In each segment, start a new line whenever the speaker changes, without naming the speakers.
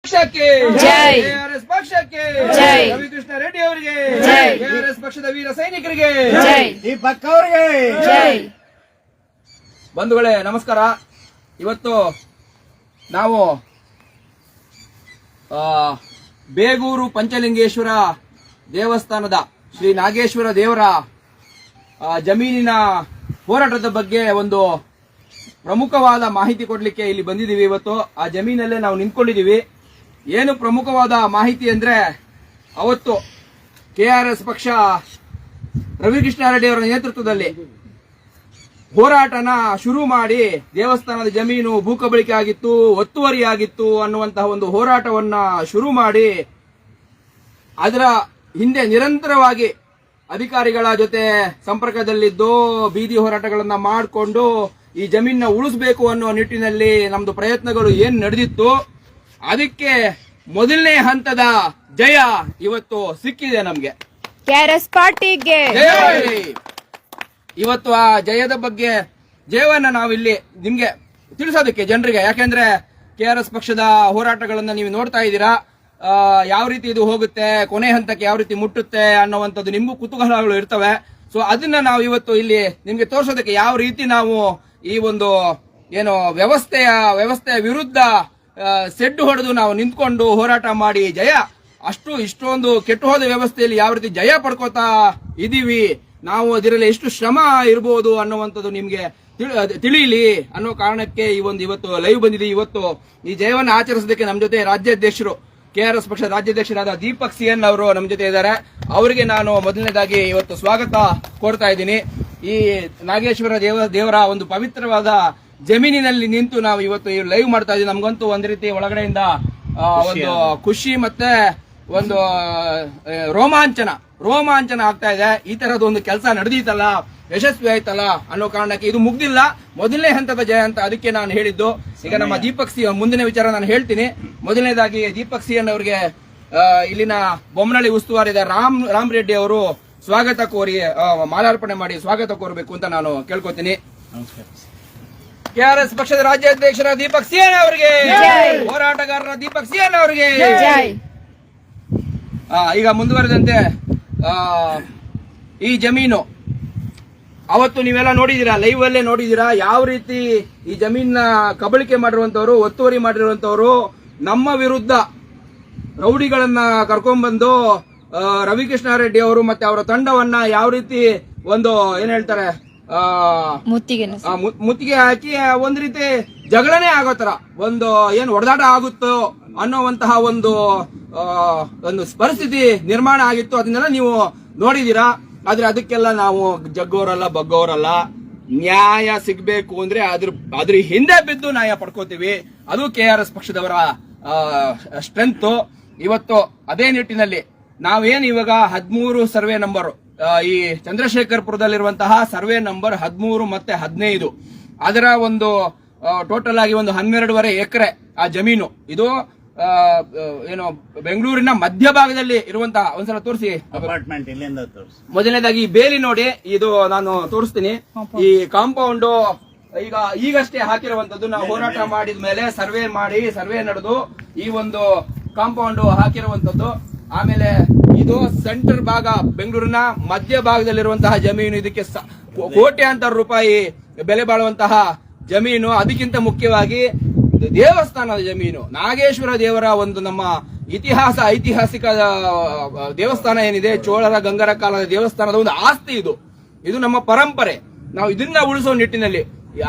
ಪಕ್ಷಕ್ಕೆ
ಜೈ.
ಕೆಆರ್ಎಸ್ ಪಕ್ಷಕ್ಕೆ
ಜೈ.
ರವಿಕೃಷ್ಣ ರೆಡ್ಡಿ ಅವರಿಗೆ
ಜೈ.
ಕೆಆರ್ಎಸ್ ಪಕ್ಷದ ವೀರ ಸೈನಿಕರಿಗೆ
ಜೈ.
ದೀಪಕ್ ಅವರಿಗೆ
ಜೈ.
ಬಂಧುಗಳೇ ನಮಸ್ಕಾರ. ಇವತ್ತು ನಾವು ಬೇಗೂರು ಪಂಚಲಿಂಗೇಶ್ವರ ದೇವಸ್ಥಾನದ ಶ್ರೀ ನಾಗೇಶ್ವರ ದೇವರ ಜಮೀನಿನ ಹೋರಾಟದ ಬಗ್ಗೆ ಒಂದು ಪ್ರಮುಖವಾದ ಮಾಹಿತಿ ಕೊಡ್ಲಿಕ್ಕೆ ಇಲ್ಲಿ ಬಂದಿದ್ದೀವಿ. ಇವತ್ತು ಆ ಜಮೀನಲ್ಲೇ ನಾವು ನಿಂತ್ಕೊಂಡಿದ್ದೀವಿ. ಏನು ಪ್ರಮುಖವಾದ ಮಾಹಿತಿ ಅಂದ್ರೆ, ಅವತ್ತು ಕೆಆರ್ಎಸ್ ಪಕ್ಷ ರವಿಕೃಷ್ಣ ರೆಡ್ಡಿ ಅವರ ನೇತೃತ್ವದಲ್ಲಿ ಹೋರಾಟನ ಶುರು ಮಾಡಿ ದೇವಸ್ಥಾನದ ಜಮೀನು ಭೂಕಬಳಿಕೆ ಆಗಿತ್ತು, ಒತ್ತುವರಿ ಆಗಿತ್ತು ಅನ್ನುವಂತಹ ಒಂದು ಹೋರಾಟವನ್ನ ಶುರು ಮಾಡಿ ಅದರ ಹಿಂದೆ ನಿರಂತರವಾಗಿ ಅಧಿಕಾರಿಗಳ ಜೊತೆ ಸಂಪರ್ಕದಲ್ಲಿದ್ದು ಬೀದಿ ಹೋರಾಟಗಳನ್ನ ಮಾಡಿಕೊಂಡು ಈ ಜಮೀನನ್ನ ಉಳಿಸಬೇಕು ಅನ್ನೋ ನಿಟ್ಟಿನಲ್ಲಿ ನಮ್ದು ಪ್ರಯತ್ನಗಳು ಏನ್ ನಡೆದಿತ್ತು, ಅದಕ್ಕೆ ಮೊದಲನೇ ಹಂತದ ಜಯ ಇವತ್ತು ಸಿಕ್ಕಿದೆ ನಮ್ಗೆ.
ಕೆಆರ್ಎಸ್ ಪಾರ್ಟಿಗೆ
ಇವತ್ತು ಆ ಜಯದ ಬಗ್ಗೆ ಜಯವನ್ನ ನಾವಿಲ್ಲಿ ನಿಮ್ಗೆ ತಿಳಿಸೋದಕ್ಕೆ ಜನರಿಗೆ, ಯಾಕೆಂದ್ರೆ ಕೆಆರ್ಎಸ್ ಪಕ್ಷದ ಹೋರಾಟಗಳನ್ನ ನೀವು ನೋಡ್ತಾ ಇದ್ದೀರಾ, ಯಾವ ರೀತಿ ಇದು ಹೋಗುತ್ತೆ, ಕೊನೆ ಹಂತಕ್ಕೆ ಯಾವ ರೀತಿ ಮುಟ್ಟುತ್ತೆ ಅನ್ನುವಂಥದ್ದು ನಿಮಗೂ ಕುತೂಹಲಗಳು ಇರ್ತವೆ. ಸೊ ಅದನ್ನ ನಾವು ಇವತ್ತು ಇಲ್ಲಿ ನಿಮ್ಗೆ ತೋರಿಸೋದಕ್ಕೆ ಯಾವ ರೀತಿ ನಾವು ಈ ಒಂದು ಏನು ವ್ಯವಸ್ಥೆಯ ವಿರುದ್ಧ ಸೆಡ್ಡು ಹೊಡೆದು ನಾವು ನಿಂತ್ಕೊಂಡು ಹೋರಾಟ ಮಾಡಿ ಜಯ ಇಷ್ಟೊಂದು ಕೆಟ್ಟು ಹೋದ ವ್ಯವಸ್ಥೆಯಲ್ಲಿ ಯಾವ ರೀತಿ ಜಯ ಪಡ್ಕೋತಾ ಇದೀವಿ, ನಾವು ಅದರಲ್ಲಿ ಎಷ್ಟು ಶ್ರಮ ಇರಬಹುದು ಅನ್ನುವಂಥದ್ದು ನಿಮ್ಗೆ ತಿಳಿಯಲಿ ಅನ್ನೋ ಕಾರಣಕ್ಕೆ ಇವತ್ತು ಲೈವ್ ಬಂದಿದೆ. ಇವತ್ತು ಈ ಜಯವನ್ನು ಆಚರಿಸೋದಕ್ಕೆ ನಮ್ಮ ಜೊತೆ ರಾಜ್ಯಾಧ್ಯಕ್ಷರು, ಕೆಆರ್ಎಸ್ ಪಕ್ಷದ ರಾಜ್ಯಾಧ್ಯಕ್ಷರಾದ ದೀಪಕ್ ಸಿಎನ್ ಅವರು ನಮ್ಮ ಜೊತೆ ಇದ್ದಾರೆ. ಅವರಿಗೆ ನಾನು ಮೊದಲನೇದಾಗಿ ಇವತ್ತು ಸ್ವಾಗತ ಕೋರ್ತಾ ಇದ್ದೀನಿ. ಈ ನಾಗೇಶ್ವರ ದೇವರ ಒಂದು ಪವಿತ್ರವಾದ ಜಮೀನಿನಲ್ಲಿ ನಿಂತು ನಾವು ಇವತ್ತು ಲೈವ್ ಮಾಡ್ತಾ ಇದ್ದೀವಿ. ನಮ್ಗಂತೂ ಒಂದ್ ರೀತಿ ಒಳಗಡೆಯಿಂದ ಒಂದು ಖುಷಿ ಮತ್ತೆ ಒಂದು ರೋಮಾಂಚನ ಆಗ್ತಾ ಇದೆ. ಈ ತರದ್ದು ಒಂದು ಕೆಲಸ ನಡೆದೀತಲ್ಲ, ಯಶಸ್ವಿ ಆಯ್ತಲ್ಲ ಅನ್ನೋ ಕಾರಣಕ್ಕೆ ಇದು ಮುಗ್ದಿಲ್ಲ, ಮೊದಲನೇ ಹಂತದ ಜಯ ಅಂತ ಅದಕ್ಕೆ ನಾನು ಹೇಳಿದ್ದು. ಈಗ ನಮ್ಮ ದೀಪಕ್ ಸಿ ಮುಂದಿನ ವಿಚಾರ ನಾನು ಹೇಳ್ತೀನಿ. ಮೊದಲನೇದಾಗಿ ದೀಪಕ್ ಸಿಎನ್ ಅವರಿಗೆ ಇಲ್ಲಿನ ಬೊಮ್ಮನಹಳ್ಳಿ ಉಸ್ತುವಾರಿದ ರಾಮ್ ರೆಡ್ಡಿ ಅವರು ಸ್ವಾಗತ ಕೋರಿ ಮಾಲಾರ್ಪಣೆ ಮಾಡಿ ಸ್ವಾಗತ ಕೋರಬೇಕು ಅಂತ ನಾನು ಕೇಳ್ಕೊತೀನಿ. ಕೆಆರ್ಎಸ್ ಪಕ್ಷದ ರಾಜ್ಯಾಧ್ಯಕ್ಷರ ದೀಪಕ್ ಸಿಎನ್ ಅವರಿಗೆ, ಹೋರಾಟಗಾರರ ದೀಪಕ್ ಸಿಎನ್ ಅವರಿಗೆ. ಈಗ ಮುಂದುವರೆದಂತೆ ಈ ಜಮೀನು ಅವತ್ತು ನೀವೆಲ್ಲ ನೋಡಿದೀರಾ, ಲೈವ್ ಅಲ್ಲೇ ನೋಡಿದೀರಾ ಯಾವ ರೀತಿ ಈ ಜಮೀನ ಕಬಳಿಕೆ ಮಾಡಿರುವಂತವರು, ಒತ್ತುವರಿ ಮಾಡಿರುವಂತವರು ನಮ್ಮ ವಿರುದ್ಧ ರೌಡಿಗಳನ್ನ ಕರ್ಕೊಂಡ್ಬಂದು ರವಿಕೃಷ್ಣ ರೆಡ್ಡಿ ಅವರು ಮತ್ತೆ ಅವರ ತಂಡವನ್ನ ಯಾವ ರೀತಿ ಒಂದು ಏನ್ ಹೇಳ್ತಾರೆ ಮುತ್ತಿಗೆ ಹಾಕಿ ಒಂದ್ ರೀತಿ ಜಗಳನೇ ಆಗೋ ತರ ಒಂದು ಏನ್ ಹೊಡೆದಾಟ ಆಗುತ್ತೋ ಅನ್ನುವಂತಹ ಒಂದು ಪರಿಸ್ಥಿತಿ ನಿರ್ಮಾಣ ಆಗಿತ್ತು. ಅದನ್ನೆಲ್ಲ ನೀವು ನೋಡಿದೀರಾ. ಆದ್ರೆ ಅದಕ್ಕೆಲ್ಲ ನಾವು ಜಗ್ಗೋರಲ್ಲ ಬಗ್ಗೋರಲ್ಲ. ನ್ಯಾಯ ಸಿಗ್ಬೇಕು ಅಂದ್ರೆ ಅದ್ರ ಹಿಂದೆ ಬಿದ್ದು ನ್ಯಾಯ ಪಡ್ಕೋತೀವಿ. ಅದು ಕೆಆರ್ಎಸ್ ಪಕ್ಷದವರ ಸ್ಟ್ರೆಂತ್. ಇವತ್ತು ಅದೇ ನಿಟ್ಟಿನಲ್ಲಿ ನಾವೇನ್ ಇವಾಗ 13 ಸರ್ವೆ ನಂಬರ್, ಈ ಚಂದ್ರಶೇಖರ್ಪುರದಲ್ಲಿರುವಂತಹ ಸರ್ವೆ ನಂಬರ್ 13 ಮತ್ತೆ 15, ಅದರ ಒಂದು ಟೋಟಲ್ ಆಗಿ ಒಂದು 12.5 ಎಕರೆ ಆ ಜಮೀನು. ಇದು ಏನು ಬೆಂಗಳೂರಿನ ಮಧ್ಯಭಾಗದಲ್ಲಿ ಇರುವಂತಹ, ಒಂದ್ಸಲ ತೋರಿಸಿ ಮೊದಲನೇದಾಗಿ ಬೇಲಿ ನೋಡಿ, ಇದು ನಾನು ತೋರಿಸ್ತೀನಿ. ಈ ಕಾಂಪೌಂಡ್ ಈಗಷ್ಟೇ ಹಾಕಿರುವಂತದ್ದು. ನಾವು ಹೋರಾಟ ಮಾಡಿದ ಮೇಲೆ ಸರ್ವೆ ನಡೆದು ಈ ಒಂದು ಕಾಂಪೌಂಡ್ ಹಾಕಿರುವಂತದ್ದು. ಆಮೇಲೆ ಇದು ಸೆಂಟರ್ ಭಾಗ, ಬೆಂಗಳೂರಿನ ಮಧ್ಯ ಭಾಗದಲ್ಲಿರುವಂತಹ ಜಮೀನು. ಇದಕ್ಕೆ ಕೋಟ್ಯಾಂತರ ರೂಪಾಯಿ ಬೆಲೆ ಬಾಳುವಂತಹ ಜಮೀನು. ಅದಕ್ಕಿಂತ ಮುಖ್ಯವಾಗಿ ದೇವಸ್ಥಾನದ ಜಮೀನು, ನಾಗೇಶ್ವರ ದೇವರ ಒಂದು ನಮ್ಮ ಐತಿಹಾಸಿಕ ದೇವಸ್ಥಾನ ಏನಿದೆ, ಚೋಳರ ಗಂಗರ ಕಾಲದ ದೇವಸ್ಥಾನದ ಒಂದು ಆಸ್ತಿ ಇದು ನಮ್ಮ ಪರಂಪರೆ. ನಾವು ಇದನ್ನ ಉಳಿಸೋ ನಿಟ್ಟಿನಲ್ಲಿ,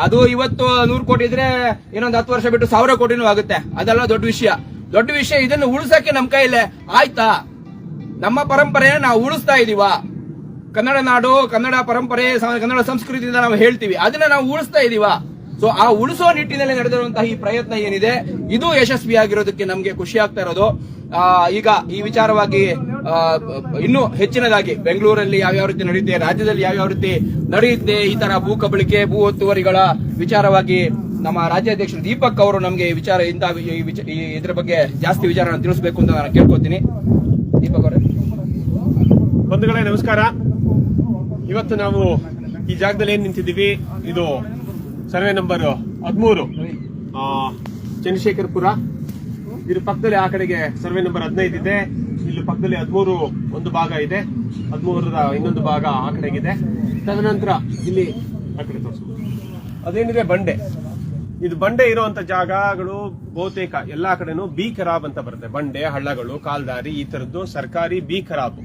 ಅದು ಇವತ್ತು 100 ಕೋಟಿ ಇದ್ರೆ ಇನ್ನೊಂದು 10 ವರ್ಷ ಬಿಟ್ಟು 1000 ಕೋಟಿನೂ ಆಗುತ್ತೆ. ಅದೆಲ್ಲ ದೊಡ್ಡ ವಿಷಯ. ಇದನ್ನು ಉಳಿಸಕ್ಕೆ ನಮ್ಮ ಕೈಲೇ ಆಯ್ತಾ? ನಮ್ಮ ಪರಂಪರೆ ನಾವು ಉಳಿಸ್ತಾ ಇದೀವ. ಕನ್ನಡ ನಾಡು, ಕನ್ನಡ ಪರಂಪರೆ, ಕನ್ನಡ ಸಂಸ್ಕೃತಿಯಿಂದ ನಾವು ಹೇಳ್ತೀವಿ, ಅದನ್ನ ನಾವು ಉಳಿಸ್ತಾ ಇದೀವ. ಸೊ ಆ ಉಳಿಸೋ ನಿಟ್ಟಿನಲ್ಲಿ ನಡೆದಿರುವಂತಹ ಈ ಪ್ರಯತ್ನ ಏನಿದೆ, ಇದು ಯಶಸ್ವಿಯಾಗಿರೋದಕ್ಕೆ ನಮ್ಗೆ ಖುಷಿ ಆಗ್ತಾ ಇರೋದು. ಈಗ ಈ ವಿಚಾರವಾಗಿ ಇನ್ನೂ ಹೆಚ್ಚಿನದಾಗಿ ಬೆಂಗಳೂರಲ್ಲಿ ಯಾವ್ಯಾವ ರೀತಿ ನಡೆಯುತ್ತೆ, ರಾಜ್ಯದಲ್ಲಿ ಯಾವ್ಯಾವ ರೀತಿ ನಡೆಯುತ್ತೆ, ಈ ತರ ಭೂ ಕಬಳಿಕೆ, ಭೂ ಒತ್ತುವರಿಗಳ ವಿಚಾರವಾಗಿ ನಮ್ಮ ರಾಜ್ಯಾಧ್ಯಕ್ಷರು ದೀಪಕ್ ಅವರು ನಮಗೆ ಇದ್ರ ಬಗ್ಗೆ ಜಾಸ್ತಿ ವಿಚಾರ ತಿಳಿಸಬೇಕು ಅಂತ ನಾನು ಕೇಳ್ಕೊತೀನಿ. ದೀಪಕ್ ಅವರೇ.
ಬಂಧುಗಳೇ ನಮಸ್ಕಾರ. ಇವತ್ತು ನಾವು ಈ ಜಾಗದಲ್ಲಿ ಏನ್ ನಿಂತಿದ್ದೀವಿ, ಇದು ಸರ್ವೆ ನಂಬರ್ 13 ಚಂದ್ರಶೇಖರ್ಪುರ. ಇದ್ರ ಪಕ್ಕದಲ್ಲಿ ಆ ಕಡೆಗೆ ಸರ್ವೆ ನಂಬರ್ 15 ಇದೆ. ಇಲ್ಲಿ ಪಕ್ಕದಲ್ಲಿ 13 ಒಂದು ಭಾಗ ಇದೆ, 13ರ ಇನ್ನೊಂದು ಭಾಗ ಆ ಕಡೆಗಿದೆ. ತದನಂತರ ಇಲ್ಲಿ ಆ ಕಡೆ ತೋರಿಸು, ಅದೇನಿದೆ ಬಂಡೆ. ಇದು ಬಂಡೆ ಇರುವಂತ ಜಾಗಗಳು ಬಹುತೇಕ ಎಲ್ಲಾ ಕಡೆನೂ ಬಿ ಖರಾಬ್ ಅಂತ ಬರುತ್ತೆ. ಬಂಡೆ, ಹಳ್ಳಗಳು, ಕಾಲ್ದಾರಿ, ಈ ತರದ್ದು ಸರ್ಕಾರಿ ಬಿ ಖರಾಬ್.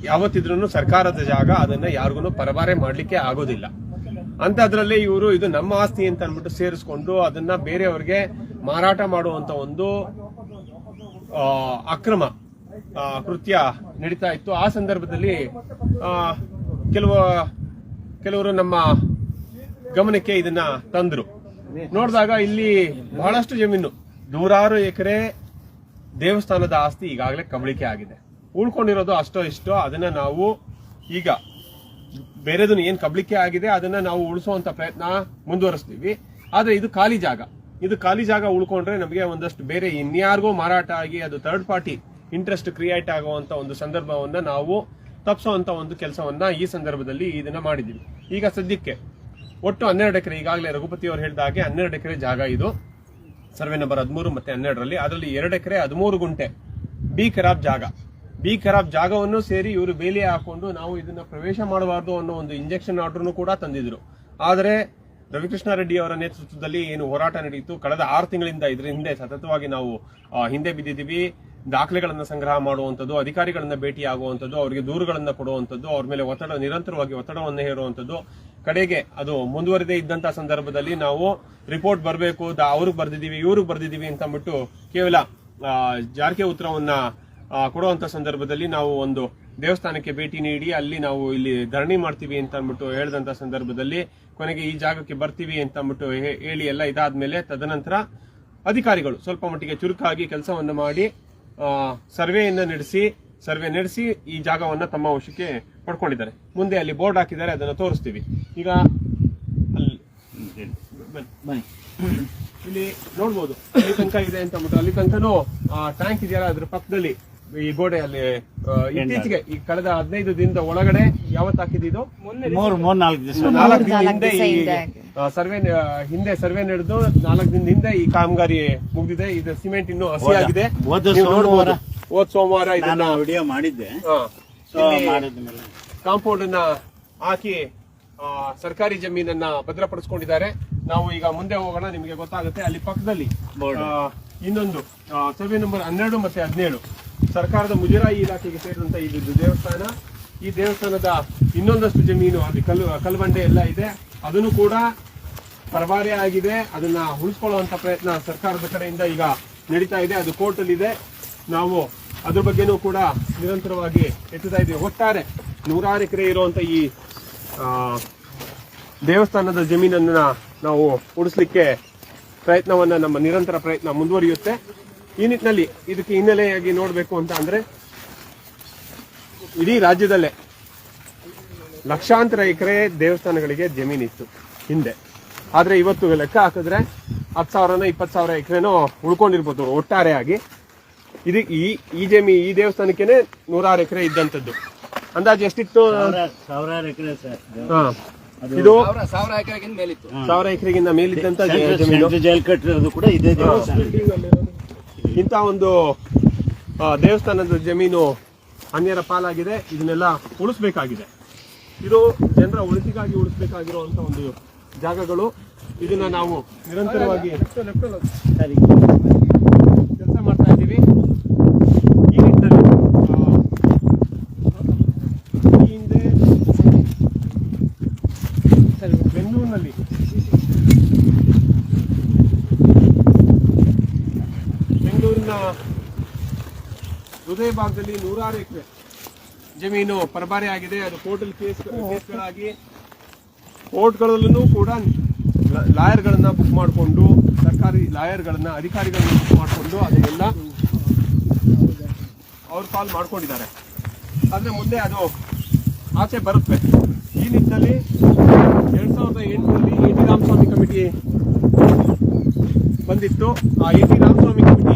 ಯಾವತ್ತಿದ್ರೂ ಸರ್ಕಾರದ ಜಾಗ, ಅದನ್ನ ಯಾರಿಗೂ ಪರಭಾರೆ ಮಾಡ್ಲಿಕ್ಕೆ ಆಗೋದಿಲ್ಲ. ಅಂತದ್ರಲ್ಲಿ ಇವರು ಇದು ನಮ್ಮ ಆಸ್ತಿ ಅಂತ ಅನ್ಬಿಟ್ಟು ಸೇರಿಸ್ಕೊಂಡು ಅದನ್ನ ಬೇರೆಯವ್ರಿಗೆ ಮಾರಾಟ ಮಾಡುವಂತ ಒಂದು ಅಕ್ರಮ ಕೃತ್ಯ ನಡೀತಾ ಇತ್ತು. ಆ ಸಂದರ್ಭದಲ್ಲಿ ಕೆಲವರು ನಮ್ಮ ಗಮನಕ್ಕೆ ಇದನ್ನ ತಂದ್ರು. ನೋಡಿದಾಗ ಇಲ್ಲಿ ಬಹಳಷ್ಟು ಜಮೀನು, ನೂರಾರು ಎಕರೆ ದೇವಸ್ಥಾನದ ಆಸ್ತಿ ಈಗಾಗಲೇ ಕಬಳಿಕೆ ಆಗಿದೆ. ಉಳ್ಕೊಂಡಿರೋದು ಅಷ್ಟೋ ಇಷ್ಟೋ. ಅದನ್ನ ನಾವು ಈಗ ಬೇರೆದನ್ನು ಏನ್ ಕಬಳಿಕೆ ಆಗಿದೆ ಅದನ್ನ ನಾವು ಉಳಿಸುವಂತ ಪ್ರಯತ್ನ ಮುಂದುವರಿಸ್ತೀವಿ. ಆದ್ರೆ ಇದು ಖಾಲಿ ಜಾಗ. ಇದು ಖಾಲಿ ಜಾಗ ಉಳ್ಕೊಂಡ್ರೆ ನಮಗೆ ಒಂದಷ್ಟು ಬೇರೆ ಇನ್ಯಾರಿಗೂ ಮಾರಾಟ ಆಗಿ ಅದು ಥರ್ಡ್ ಪಾರ್ಟಿ ಇಂಟ್ರೆಸ್ಟ್ ಕ್ರಿಯೇಟ್ ಆಗುವಂತ ಒಂದು ಸಂದರ್ಭವನ್ನ ನಾವು ತಪ್ಪಿಸುವಂತ ಒಂದು ಕೆಲಸವನ್ನ ಈ ಸಂದರ್ಭದಲ್ಲಿ ಇದನ್ನ ಮಾಡಿದೀವಿ. ಈಗ ಸದ್ಯಕ್ಕೆ ಒಟ್ಟು 12 ಎಕರೆ, ಈಗಾಗಲೇ ರಘುಪತಿ ಅವರು ಹೇಳಿದ ಹಾಗೆ 12 ಎಕರೆ ಜಾಗ ಇದು ಸರ್ವೆ ನಂಬರ್ 13 ಮತ್ತೆ 12ರಲ್ಲಿ. ಅದರಲ್ಲಿ 2 ಎಕರೆ 13 ಗುಂಟೆ ಬಿ ಖರಾಬ್ ಜಾಗ. ಬಿ ಖರಾಬ್ ಜಾಗವನ್ನು ಸೇರಿ ಇವರು ಬೇಲಿ ಹಾಕೊಂಡು ನಾವು ಇದನ್ನ ಪ್ರವೇಶ ಮಾಡಬಾರದು ಅನ್ನೋ ಒಂದು ಇಂಜೆಕ್ಷನ್ ಆರ್ಡರ್ನು ಕೂಡ ತಂದಿದ್ರು. ಆದರೆ ರವಿಕೃಷ್ಣ ರೆಡ್ಡಿ ಅವರ ನೇತೃತ್ವದಲ್ಲಿ ಏನು ಹೋರಾಟ ನಡೆಯಿತು, ಕಳೆದ 6 ತಿಂಗಳಿಂದ ಇದರ ಹಿಂದೆ ಸತತವಾಗಿ ನಾವು ಹಿಂದೆ ಬಿದ್ದಿದ್ದೀವಿ. ದಾಖಲೆಗಳನ್ನ ಸಂಗ್ರಹ ಮಾಡುವಂಥದ್ದು, ಅಧಿಕಾರಿಗಳನ್ನ ಭೇಟಿ ಆಗುವಂಥದ್ದು, ಅವರಿಗೆ ದೂರುಗಳನ್ನ ಕೊಡುವಂಥದ್ದು, ಅವ್ರ ಮೇಲೆ ನಿರಂತರವಾಗಿ ಒತ್ತಡವನ್ನು ಹೇರುವಂಥದ್ದು. ಕಡೆಗೆ ಅದು ಮುಂದುವರೆದೇ ಇದ್ದಂತ ಸಂದರ್ಭದಲ್ಲಿ ನಾವು ರಿಪೋರ್ಟ್ ಬರಬೇಕು, ಅವ್ರಿಗೆ ಬರ್ದಿದೀವಿ, ಇವ್ರಿಗೆ ಬರ್ದಿದೀವಿ ಅಂತ ಅಂದ್ಬಿಟ್ಟು ಕೇವಲ ಜಾರಿಗೆ ಉತ್ತರವನ್ನ ಕೊಡುವಂತ ಸಂದರ್ಭದಲ್ಲಿ ನಾವು ಒಂದು ದೇವಸ್ಥಾನಕ್ಕೆ ಭೇಟಿ ನೀಡಿ ಅಲ್ಲಿ ನಾವು ಇಲ್ಲಿ ಧರಣಿ ಮಾಡ್ತೀವಿ ಅಂತ ಅಂದ್ಬಿಟ್ಟು ಹೇಳಿದಂತ ಸಂದರ್ಭದಲ್ಲಿ ಕೊನೆಗೆ ಈ ಜಾಗಕ್ಕೆ ಬರ್ತೀವಿ ಅಂತ ಅಂದ್ಬಿಟ್ಟು ಹೇಳಿ ಎಲ್ಲ ಇದಾದ್ಮೇಲೆ ತದನಂತರ ಅಧಿಕಾರಿಗಳು ಸ್ವಲ್ಪ ಮಟ್ಟಿಗೆ ಚುರುಕಾಗಿ ಕೆಲಸವನ್ನ ಮಾಡಿ ಸರ್ವೆ ನಡೆಸಿ ಈ ಜಾಗವನ್ನ ತಮ್ಮ ವಶಕ್ಕೆ ಪಡ್ಕೊಂಡಿದ್ದಾರೆ. ಮುಂದೆ ಅಲ್ಲಿ ಬೋರ್ಡ್ ಹಾಕಿದ್ದಾರೆ, ಅದನ್ನ ತೋರಿಸ್ತೀವಿ. ಈಗ ಅಲ್ಲಿ ಇಲ್ಲಿ ನೋಡ್ಬೋದು, ಅಲ್ಲಿ ತನಕ ಇದೆ ಅಂತ ಅಂದ್ಬಿಟ್ಟು, ಅಲ್ಲಿ ತನಕನೂ ಟ್ಯಾಂಕ್ ಇದೆಯಲ್ಲ ಅದ್ರ ಪಕ್ಕದಲ್ಲಿ ಈ ಗೋಡೆ ಅಲ್ಲಿ ಇತ್ತೀಚೆಗೆ ಈ ಕಳೆದ 15 ದಿನದ ಒಳಗಡೆ ಯಾವತ್ತು ಹಾಕಿದ್ದು, 4 ದಿನ ಹಿಂದೆ ಸರ್ವೆ ನಡೆದು 4 ದಿನದ ಹಿಂದೆ ಈ ಕಾಮಗಾರಿ ಮುಗಿದಿದೆ. ಇದು ಸಿಮೆಂಟ್ ಇನ್ನು ಹಸಿಯಾಗಿದೆ. ಹೋದ ಸೋಮವಾರ ಇದನ್ನ
ವಿಡಿಯೋ ಮಾಡಿದ್ದೆ.
ಕಾಂಪೌಂಡ್ ಅನ್ನ ಹಾಕಿ ಸರ್ಕಾರಿ ಜಮೀನನ್ನ ಭದ್ರಪಡಿಸಿಕೊಂಡಿದ್ದಾರೆ. ನಾವು ಈಗ ಮುಂದೆ ಹೋಗೋಣ, ನಿಮಗೆ ಗೊತ್ತಾಗುತ್ತೆ. ಅಲ್ಲಿ ಪಕ್ಕದಲ್ಲಿ ಇನ್ನೊಂದು ಸರ್ವೆ ನಂಬರ್ 12 ಮತ್ತೆ 17 ಸರ್ಕಾರದ ಮುಜರಾಯಿ ಇಲಾಖೆಗೆ ಸೇರಿದಂತ ಇದು ದೇವಸ್ಥಾನ. ಈ ದೇವಸ್ಥಾನದ ಇನ್ನೊಂದಷ್ಟು ಜಮೀನು ಅಲ್ಲಿ ಕಲ್ಬಂಡೆ ಎಲ್ಲ ಇದೆ, ಅದನ್ನು ಕೂಡ ಪರಭಾರೆ ಆಗಿದೆ. ಅದನ್ನ ಉಳಿಸ್ಕೊಳ್ಳುವಂತ ಪ್ರಯತ್ನ ಸರ್ಕಾರದ ಕಡೆಯಿಂದ ಈಗ ನಡೀತಾ ಇದೆ. ಅದು ಕೋರ್ಟ್ ಅಲ್ಲಿ ಇದೆ. ನಾವು ಅದ್ರ ಬಗ್ಗೆನೂ ಕೂಡ ನಿರಂತರವಾಗಿ ಎತ್ತುತ್ತಾ ಇದ್ದೀವಿ. ಒಟ್ಟಾರೆ 100 ಎಕರೆ ಇರುವಂತ ಈ ದೇವಸ್ಥಾನದ ಜಮೀನನ್ನ ನಾವು ಉಳಿಸ್ಲಿಕ್ಕೆ ನಮ್ಮ ನಿರಂತರ ಪ್ರಯತ್ನ ಮುಂದುವರಿಯುತ್ತೆ. ಈ ನಿಟ್ಟಿನಲ್ಲಿ ಇದಕ್ಕೆ ಹಿನ್ನೆಲೆಯಾಗಿ ನೋಡಬೇಕು ಅಂತ ಅಂದ್ರೆ ಇಡೀ ರಾಜ್ಯದಲ್ಲೇ ಲಕ್ಷಾಂತರ ಎಕರೆ ದೇವಸ್ಥಾನಗಳಿಗೆ ಜಮೀನಿತ್ತು ಹಿಂದೆ. ಆದ್ರೆ ಇವತ್ತು ಲೆಕ್ಕ ಹಾಕಿದ್ರೆ 10,000 20,000 ಎಕರೆನೋ ಉಳ್ಕೊಂಡಿರ್ಬೋದು ಒಟ್ಟಾರೆ ಆಗಿ. ಈ ದೇವಸ್ಥಾನಕ್ಕೇನೆ 100 ಎಕರೆ ಇದ್ದಂಥದ್ದು. ಅಂದಾಜು ಎಷ್ಟಿತ್ತು?
1000 ಎಕರೆ ಸರ್.
ಇದು
1000 ಎಕರೆಗಿಂತ ಮೇಲಿತ್ತು.
1000 ಎಕರೆಗಿಂತ ಮೇಲಿದ್ದಂತ ಜಮೀನು.
ಜೈಲ್ ಕಟ್ಟಿರೋದು ಕೂಡ ಇದೇ ದೇವಸ್ಥಾನ.
ಇಂಥ ಒಂದು ದೇವಸ್ಥಾನದ ಜಮೀನು ಅನ್ಯರ ಪಾಲಾಗಿದೆ. ಇದನ್ನೆಲ್ಲ ಉಳಿಸ್ಬೇಕಾಗಿದೆ. ಇದು ಜನರ ಒಳಿತಿಗಾಗಿ ಉಳಿಸ್ಬೇಕಾಗಿರುವಂತ ಒಂದು ಜಾಗಗಳು. ಇದನ್ನ ನಾವು ನಿರಂತರವಾಗಿ ಕೆಲಸ ಮಾಡ್ತಾ ಇದ್ದೀವಿ. ಈ ನಿಟ್ಟಿನಲ್ಲಿ ಈ ಹಿಂದೆ ಬೆಂಗಳೂರಿನಲ್ಲಿ ಬೆಂಗಳೂರಿನ ಹೃದಯ ಭಾಗದಲ್ಲಿ 100 ಎಕರೆ ಜಮೀನು ಪರಭಾರೆ ಆಗಿದೆ. ಅದು ಕೋರ್ಟಲ್ ಕೇಸ್ಗಳಾಗಿ ಕೋರ್ಟ್ಗಳಲ್ಲೂ ಕೂಡ ಲಾಯರ್ಗಳನ್ನ ಬುಕ್ ಮಾಡಿಕೊಂಡು, ಸರ್ಕಾರಿ ಲಾಯರ್ಗಳನ್ನ, ಅಧಿಕಾರಿಗಳನ್ನ ಬುಕ್ ಮಾಡಿಕೊಂಡು ಅದನ್ನೆಲ್ಲ ಅವ್ರ ಪಾಲ್ ಮಾಡ್ಕೊಂಡಿದ್ದಾರೆ. ಆದ್ರೆ ಮುಂದೆ ಅದು ಆಚೆ ಬರುತ್ತೆ. ಈ ನಿಟ್ಟಿನಲ್ಲಿ 2008ರಲ್ಲಿ ಎ.ಟಿ. ರಾಮಸ್ವಾಮಿ ಕಮಿಟಿ ಬಂದಿತ್ತು. ಆ ಎ.ಟಿ. ರಾಮಸ್ವಾಮಿ ಕಮಿಟಿ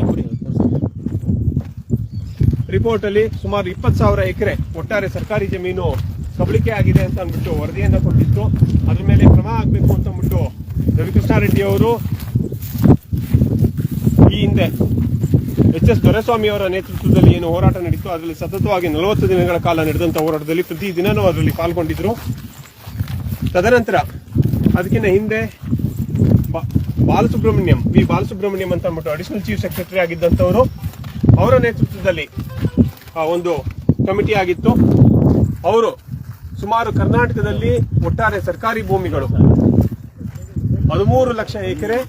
ರಿಪೋರ್ಟ್ ಅಲ್ಲಿ ಸುಮಾರು 20,000 ಎಕರೆ ಒಟ್ಟಾರೆ ಸರ್ಕಾರಿ ಜಮೀನು ಕಬಳಿಕೆ ಆಗಿದೆ ಅಂತ ಅಂದ್ಬಿಟ್ಟು ವರದಿಯನ್ನ ಕೊಟ್ಟಿತ್ತು. ಅದ್ರ ಮೇಲೆ ಕ್ರಮ ಆಗ್ಬೇಕು ಅಂತ ಅಂದ್ಬಿಟ್ಟು ರವಿಕೃಷ್ಣ ರೆಡ್ಡಿ ಅವರು ಈ ಹಿಂದೆ ಎಚ್ ದೊರೆಸ್ವಾಮಿ ಅವರ ನೇತೃತ್ವದಲ್ಲಿ ಏನು ಹೋರಾಟ ನಡೀತು ಅದರಲ್ಲಿ ಸತತವಾಗಿ 40 ದಿನಗಳ ಕಾಲ ನಡೆದಂತ ಹೋರಾಟದಲ್ಲಿ ಪ್ರತಿ ದಿನನೂ ಅದರಲ್ಲಿ ಪಾಲ್ಗೊಂಡಿದ್ರು. ತದನಂತರ ಅದಕ್ಕಿಂತ ಹಿಂದೆ ಬಾಲಸುಬ್ರಹ್ಮಣ್ಯಂ ಅಂತ ಅಂದ್ಬಿಟ್ಟು ಅಡಿಷನಲ್ ಚೀಫ್ ಸೆಕ್ರೆಟರಿ ಆಗಿದ್ದಂಥವರು, ಅವರ ನೇತೃತ್ವದಲ್ಲಿ ಒಂದು ಕಮಿಟಿ ಆಗಿತ್ತು. ಅವರು ಸುಮಾರು ಕರ್ನಾಟಕದಲ್ಲಿ ಒಟ್ಟಾರೆ ಸರ್ಕಾರಿ ಭೂಮಿಗಳು 13 ಲಕ್ಷ ಎಕರೆ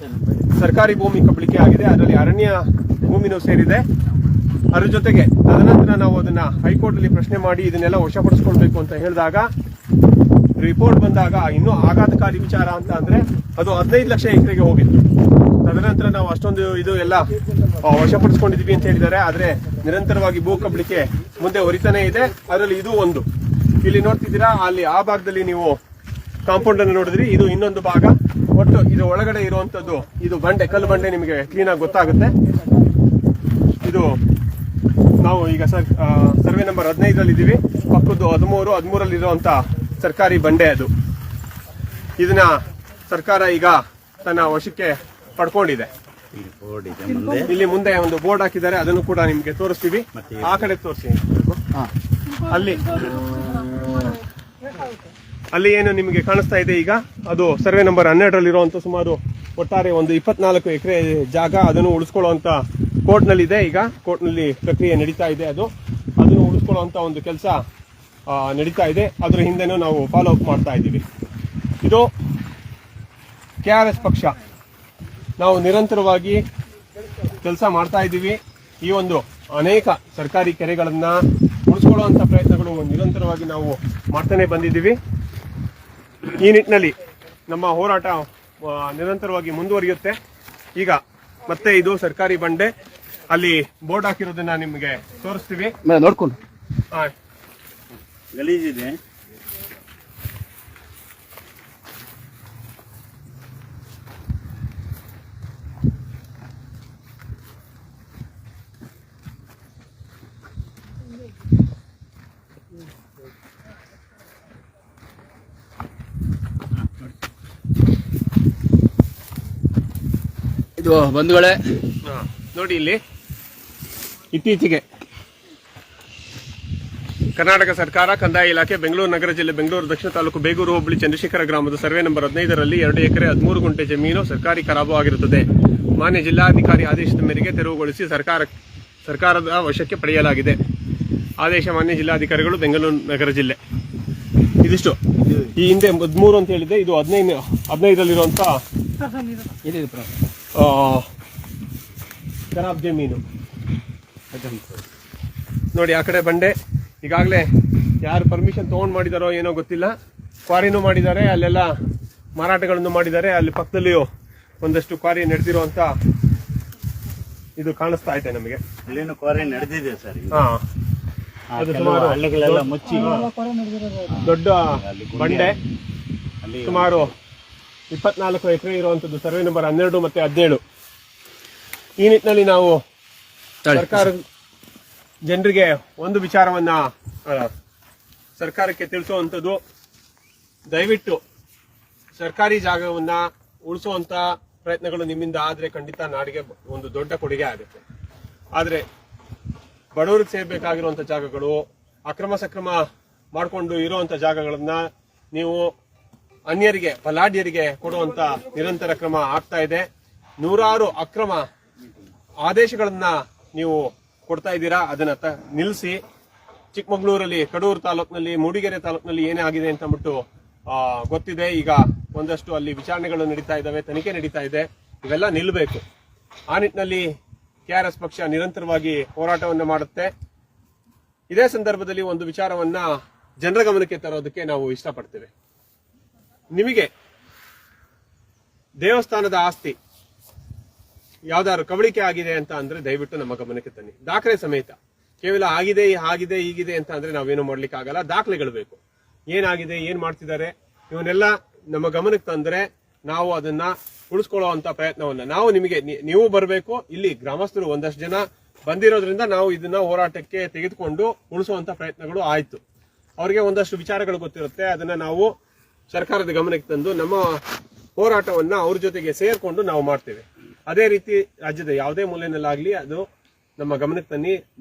ಸರ್ಕಾರಿ ಭೂಮಿ ಕಬಳಿಕೆ ಆಗಿದೆ. ಅದರಲ್ಲಿ ಅರಣ್ಯ ಭೂಮಿನೂ ಸೇರಿದೆ. ಅದ್ರ ಜೊತೆಗೆ ತದನಂತರ ನಾವು ಅದನ್ನ ಹೈಕೋರ್ಟ್ ಅಲ್ಲಿ ಪ್ರಶ್ನೆ ಮಾಡಿ ಇದನ್ನೆಲ್ಲ ವಶಪಡಿಸಿಕೊಳ್ಬೇಕು ಅಂತ ಹೇಳಿದಾಗ ರಿಪೋರ್ಟ್ ಬಂದಾಗ ಇನ್ನೂ ಆಘಾತಕಾರಿ ವಿಚಾರ ಅಂತ ಅಂದ್ರೆ ಅದು 15 ಲಕ್ಷ ಎಕರೆಗೆ ಹೋಗಿತ್ತು. ತದನಂತರ ನಾವು ಅಷ್ಟೊಂದು ಇದು ಎಲ್ಲ ವಶಪಡಿಸಿಕೊಂಡಿದ್ವಿ ಅಂತ ಹೇಳಿದ್ದಾರೆ. ಆದ್ರೆ ನಿರಂತರವಾಗಿ ಭೂ ಕಬಳಿಕೆ ಮುಂದೆ ಹೊರಿತಾನೆ ಇದೆ. ಅದರಲ್ಲಿ ಇದು ಒಂದು ಇಲ್ಲಿ ನೋಡ್ತಿದ್ದೀರಾ, ಅಲ್ಲಿ ಆ ಭಾಗದಲ್ಲಿ ನೀವು ಕಾಂಪೌಂಡ್ ಅನ್ನು ನೋಡಿದ್ರಿ. ಇದು ಇನ್ನೊಂದು ಭಾಗ. ಒಟ್ಟು ಇದು ಒಳಗಡೆ ಇರುವಂತದ್ದು ಇದು ಬಂಡೆ, ಕಲ್ಲು ಬಂಡೆ, ನಿಮಗೆ ಕ್ಲೀನ್ ಆಗಿ ಗೊತ್ತಾಗುತ್ತೆ. ಇದು ನಾವು ಈಗ ಸರ್ವೆ ನಂಬರ್ 15 ಇದ್ದೀವಿ. ಪಕ್ಕದ್ದು 13 ಇರುವಂತ ಸರ್ಕಾರಿ ಬಂಡೆ ಅದು. ಇದನ್ನ ಸರ್ಕಾರ ಈಗ ತನ್ನ ವಶಕ್ಕೆ ಪಡ್ಕೊಂಡಿದೆ. ಇಲ್ಲಿ ಮುಂದೆ ಒಂದು ಬೋರ್ಡ್ ಹಾಕಿದ್ದಾರೆ, ಅದನ್ನು ಕೂಡ ನಿಮ್ಗೆ ತೋರಿಸ್ತೀವಿ. ಆ ಕಡೆ ತೋರಿಸಿ. ಅಲ್ಲಿ ಏನು ನಿಮಗೆ ಕಾಣಿಸ್ತಾ ಇದೆ ಈಗ, ಅದು ಸರ್ವೆ ನಂಬರ್ 12 ಇರುವಂತ ಸುಮಾರು ಒಟ್ಟಾರೆ ಒಂದು 24 ಎಕರೆ ಜಾಗ. ಅದನ್ನು ಉಳಿಸ್ಕೊಳ್ಳುವಂತ ಕೋರ್ಟ್ ನಲ್ಲಿ ಇದೆ. ಈಗ ಕೋರ್ಟ್ ನಲ್ಲಿ ಪ್ರಕ್ರಿಯೆ ನಡೀತಾ ಇದೆ. ಅದನ್ನು ಉಳಿಸ್ಕೊಳ್ಳುವಂತ ಒಂದು ಕೆಲಸ ನಡೀತಾ ಇದೆ. ಅದರ ಹಿಂದೆನೂ ನಾವು ಫಾಲೋ ಅಪ್ ಮಾಡ್ತಾ ಇದ್ದೀವಿ. ಇದು KRS ಪಕ್ಷ. ನಾವು ನಿರಂತರವಾಗಿ ಕೆಲಸ ಮಾಡ್ತಾ ಇದ್ದೀವಿ. ಈ ಒಂದು ಅನೇಕ ಸರ್ಕಾರಿ ಕೆರೆಗಳನ್ನ ಉಳಿಸ್ಕೊಳ್ಳುವಂತ ಪ್ರಯತ್ನಗಳು ನಿರಂತರವಾಗಿ ನಾವು ಮಾಡ್ತಾನೆ ಬಂದಿದ್ದೀವಿ. ಈ ನಿಟ್ಟಿನಲ್ಲಿ ನಮ್ಮ ಹೋರಾಟ ನಿರಂತರವಾಗಿ ಮುಂದುವರಿಯುತ್ತೆ. ಈಗ ಮತ್ತೆ ಇದು ಸರ್ಕಾರಿ ಬಂಡೆ, ಅಲ್ಲಿ ಬೋರ್ಡ್ ಹಾಕಿರೋದನ್ನ ನಿಮಗೆ ತೋರಿಸ್ತೀವಿ.
ನೋಡ್ಕೊಂಡು
ಗಲೀಜಿದೆ.
ಇದು ಬಂಧುಗಳೇ
ನೋಡಿ, ಇಲ್ಲಿ ಇತ್ತೀಚೆಗೆ ಕರ್ನಾಟಕ ಸರ್ಕಾರ ಕಂದಾಯ ಇಲಾಖೆ ಬೆಂಗಳೂರು ನಗರ ಜಿಲ್ಲೆ ಬೆಂಗಳೂರು ದಕ್ಷಿಣ ತಾಲೂಕು ಬೇಗೂರು ಹೋಬಳಿ ಚಂದ್ರಶೇಖರ ಗ್ರಾಮದ ಸರ್ವೆ ನಂಬರ್ 15ರಲ್ಲಿ 2 ಎಕರೆ 13 ಗುಂಟೆ ಜಮೀನು ಸರ್ಕಾರಿ ಖರಾಬು ಆಗಿರುತ್ತದೆ. ಮಾನ್ಯ ಜಿಲ್ಲಾಧಿಕಾರಿ ಆದೇಶದ ಮೇರೆಗೆ ತೆರವುಗೊಳಿಸಿ ಸರ್ಕಾರದ ವಶಕ್ಕೆ ಪಡೆಯಲಾಗಿದೆ. ಆದೇಶ ಮಾನ್ಯ ಜಿಲ್ಲಾಧಿಕಾರಿಗಳು ಬೆಂಗಳೂರು ನಗರ ಜಿಲ್ಲೆ. ಇದಿಷ್ಟು. ಈ ಹಿಂದೆ 13 ಅಂತ ಹೇಳಿದೆ, ಇದು 15ರಲ್ಲಿರುವಂತ ಖರಾಬ್ ಜಮೀನು ನೋಡಿ. ಆ ಕಡೆ ಬಂಡೆ ಈಗಾಗಲೇ ಯಾರು ಪರ್ಮಿಷನ್ ತಗೊಂಡ್ ಮಾಡಿದಾರೋ ಏನೋ ಗೊತ್ತಿಲ್ಲ, ಕ್ವಾರಿನೂ ಮಾಡಿದ್ದಾರೆ, ಅಲ್ಲೆಲ್ಲ ಮಾರಾಟಗಳನ್ನು ಮಾಡಿದ್ದಾರೆ. ಅಲ್ಲಿ ಪಕ್ಕದಲ್ಲಿಯೂ ಒಂದಷ್ಟು ಕ್ವಾರಿ ನಡೆದಿರುವಂತ ಇದು ಕಾಣಿಸ್ತಾ ಇದೆ ನಮಗೆ.
ಅಲ್ಲೇನು ಕ್ವಾರಿ ನಡೆದಿದೆ ಸರ್.
ಅದು ಸುಮಾರು
ಹಳ್ಳಿಗಳೆಲ್ಲ ಮುಚ್ಚಿ
ದೊಡ್ಡ ಬಂಡೆ, ಸುಮಾರು 24 ಎಕರೆ ಇರುವಂತದ್ದು ಸರ್ವೆ ನಂಬರ್ 12 ಮತ್ತೆ 17. ಈ ನಿಟ್ಟಿನಲ್ಲಿ ನಾವು ಸರ್ಕಾರ ಜನರಿಗೆ ಒಂದು ವಿಚಾರವನ್ನ ಸರ್ಕಾರಕ್ಕೆ ತಿಳಿಸುವಂಥದ್ದು, ದಯವಿಟ್ಟು ಸರ್ಕಾರಿ ಜಾಗವನ್ನ ಉಳಿಸುವಂತ ಪ್ರಯತ್ನಗಳು ನಿಮ್ಮಿಂದ ಆದ್ರೆ ಖಂಡಿತ ನಾಡಿಗೆ ಒಂದು ದೊಡ್ಡ ಕೊಡುಗೆ ಆಗುತ್ತೆ. ಆದ್ರೆ ಬಡವರಿಗೆ ಸೇರ್ಬೇಕಾಗಿರುವಂತ ಜಾಗಗಳು, ಅಕ್ರಮ ಸಕ್ರಮ ಮಾಡಿಕೊಂಡು ಇರುವಂತ ಜಾಗಗಳನ್ನ ನೀವು ಅನ್ಯರಿಗೆ, ಬಲಾಢ್ಯರಿಗೆ ಕೊಡುವಂತ ನಿರಂತರ ಕ್ರಮ ಆಗ್ತಾ ಇದೆ. ನೂರಾರು ಅಕ್ರಮ ಆದೇಶಗಳನ್ನ ನೀವು ಕೊಡ್ತಾ ಇದ್ದೀರಾ. ಅದನ್ನ ನಿಲ್ಲಿಸಿ. ಚಿಕ್ಕಮಗಳೂರಲ್ಲಿ, ಕಡೂರು ತಾಲೂಕಿನಲ್ಲಿ, ಮೂಡಿಗೆರೆ ತಾಲೂಕಿನಲ್ಲಿ ಏನೇ ಆಗಿದೆ ಅಂತ ಅಂದ್ಬಿಟ್ಟು ಗೊತ್ತಿದೆ. ಈಗ ಒಂದಷ್ಟು ಅಲ್ಲಿ ವಿಚಾರಣೆಗಳು ನಡೀತಾ ಇದ್ದಾವೆ, ತನಿಖೆ ನಡೀತಾ ಇದೆ. ಇವೆಲ್ಲ ನಿಲ್ಲಬೇಕು. ಆ ನಿಟ್ಟಿನಲ್ಲಿ KRS ಪಕ್ಷ ನಿರಂತರವಾಗಿ ಹೋರಾಟವನ್ನು ಮಾಡುತ್ತೆ. ಇದೇ ಸಂದರ್ಭದಲ್ಲಿ ಒಂದು ವಿಚಾರವನ್ನ ಜನರ ಗಮನಕ್ಕೆ ತರೋದಕ್ಕೆ ನಾವು ಇಷ್ಟಪಡ್ತೇವೆ. ನಿಮಗೆ ದೇವಸ್ಥಾನದ ಆಸ್ತಿ ಯಾವ್ದಾದ್ರು ಕಬಳಿಕೆ ಆಗಿದೆ ಅಂತ ಅಂದ್ರೆ ದಯವಿಟ್ಟು ನಮ್ಮ ಗಮನಕ್ಕೆ ತನ್ನಿ, ದಾಖಲೆ ಸಮೇತ. ಕೇವಲ ಆಗಿದೆ ಹೀಗಿದೆ ಅಂತ ಅಂದ್ರೆ ನಾವೇನು ಮಾಡ್ಲಿಕ್ಕೆ ಆಗಲ್ಲ. ದಾಖಲೆಗಳು ಬೇಕು. ಏನಾಗಿದೆ, ಏನ್ ಮಾಡ್ತಿದ್ದಾರೆ, ಇವನ್ನೆಲ್ಲ ನಮ್ಮ ಗಮನಕ್ಕೆ ತಂದ್ರೆ ನಾವು ಅದನ್ನ ಉಳಿಸ್ಕೊಳ್ಳುವಂತ ಪ್ರಯತ್ನವನ್ನ ನಾವು ನೀವು ಬರಬೇಕು. ಇಲ್ಲಿ ಗ್ರಾಮಸ್ಥರು ಒಂದಷ್ಟು ಜನ ಬಂದಿರೋದ್ರಿಂದ ನಾವು ಇದನ್ನ ಹೋರಾಟಕ್ಕೆ ತೆಗೆದುಕೊಂಡು ಉಳಿಸುವಂತ ಪ್ರಯತ್ನಗಳು ಆಯ್ತು. ಅವರಿಗೆ ಒಂದಷ್ಟು ವಿಚಾರಗಳು ಗೊತ್ತಿರುತ್ತೆ. ಅದನ್ನ ನಾವು ಸರ್ಕಾರದ ಗಮನಕ್ಕೆ ತಂದು ನಮ್ಮ ಹೋರಾಟವನ್ನ ಅವ್ರ ಜೊತೆಗೆ ಸೇರ್ಕೊಂಡು ನಾವು ಮಾಡ್ತೇವೆ. ಅದೇ ರೀತಿ ರಾಜ್ಯದ ಯಾವುದೇ ಮೂಲೆಯಲ್ಲಾಗ್ಲಿ ಅದು ನಮ್ಮ ಗಮನಕ್ಕೆ ತನ್ನಿ.